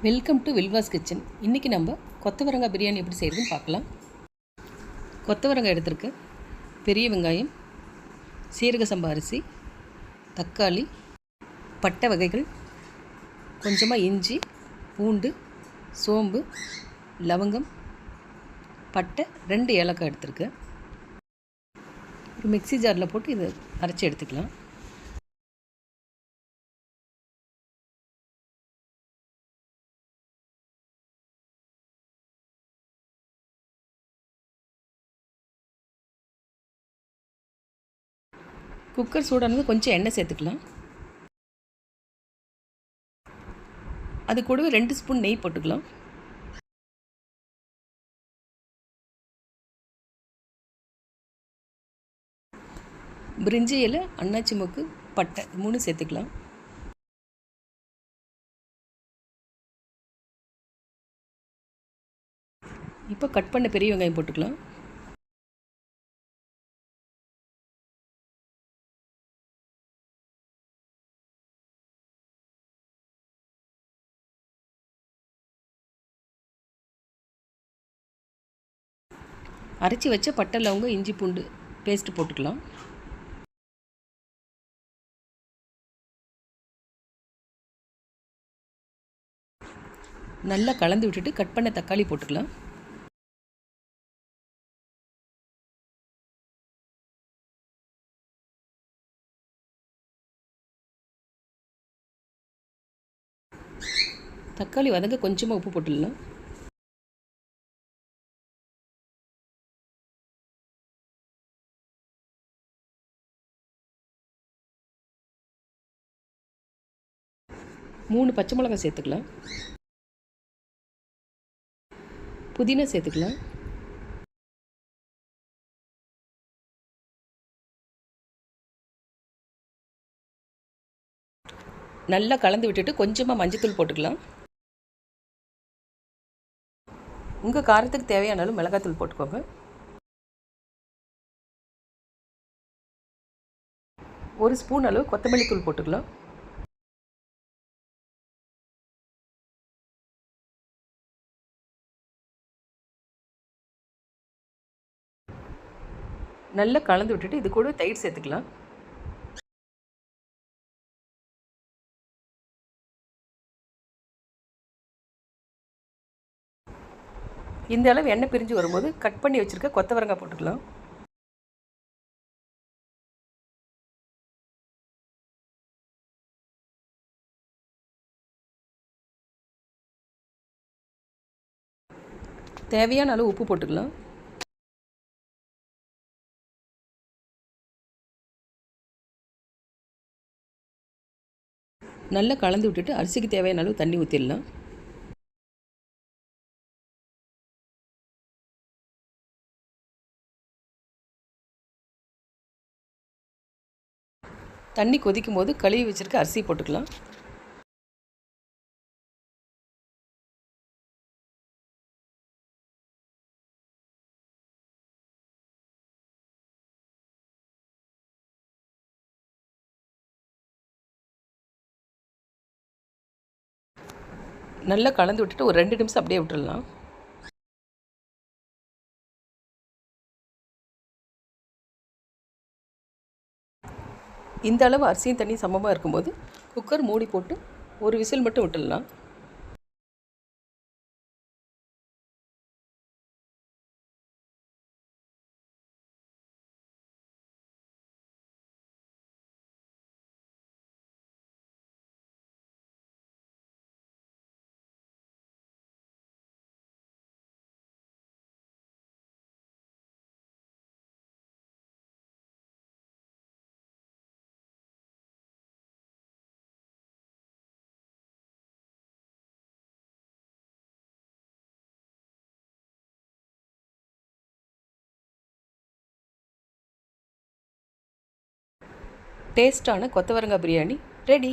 Welcome to வில்வாஸ் kitchen. இன்றைக்கி நம்ம கொத்தவரங்காய் பிரியாணி எப்படி செய்கிறதுன்னு பார்க்கலாம். கொத்தவரங்காய் எடுத்துருக்கு, பெரிய வெங்காயம், சீரக சம்பா அரிசி, தக்காளி, பட்டை வகைகள், கொஞ்சமாக இஞ்சி, பூண்டு, சோம்பு, லவங்கம், பட்டை, 2 ஏலக்காய் எடுத்துருக்கு. ஒரு மிக்ஸி ஜாரில் போட்டு இதை அரைச்சி எடுத்துக்கலாம். குக்கர் சூடானது கொஞ்சம் எண்ணெய் சேர்த்துக்கலாம். அது கூடவே 2 ஸ்பூன் நெய் போட்டுக்கலாம். பிரிஞ்சி இலை, அன்னாச்சி மொக்கு, பட்டை 3 சேர்த்துக்கலாம். இப்போ கட் பண்ண பெரிய வெங்காயம் போட்டுக்கலாம். அரைச்சி வச்ச பட்டை, லவங்கம், இஞ்சி பூண்டு பேஸ்ட்டு போட்டுக்கலாம். நல்லா கலந்து விட்டுட்டு கட் பண்ண தக்காளி போட்டுக்கலாம். தக்காளி வதங்க கொஞ்சமாக உப்பு போட்டுடலாம். மூணு பச்சை மிளகாய் சேர்த்துக்கலாம். புதினா சேர்த்துக்கலாம். நல்லா கலந்து விட்டுட்டு கொஞ்சமாக மஞ்சத்தூள் போட்டுக்கலாம். உங்கள் காரத்துக்கு தேவையான அளவு மிளகாத்தூள் போட்டுக்கோங்க. ஒரு ஸ்பூன் அளவு கொத்தமல்லி தூள் போட்டுக்கலாம். நல்லா கலந்து விட்டுட்டு இது கூட தயிர் சேர்த்துக்கலாம். இந்த அளவு எண்ணெய் பிரிஞ்சு வரும்போது கட் பண்ணி வச்சுருக்க கொத்தவரங்காய் போட்டுக்கலாம். தேவையான அளவு உப்பு போட்டுக்கலாம். நல்லா கலந்து விட்டுட்டு அரிசிக்கு தேவையான அளவு தண்ணி ஊற்றிடலாம். தண்ணி கொதிக்கும் போது கழுவி வச்சுருக்க அரிசி போட்டுக்கலாம். நல்லா கலந்து விட்டுட்டு ஒரு 2 நிமிஷம் அப்படியே விட்டுடலாம். இந்த அளவு அரிசியும் தண்ணி சமமாக இருக்கும்போது குக்கர் மூடி போட்டு ஒரு விசில் மட்டும் விட்டுடலாம். டேஸ்டான கொத்தவரங்காய் பிரியாணி ரெடி.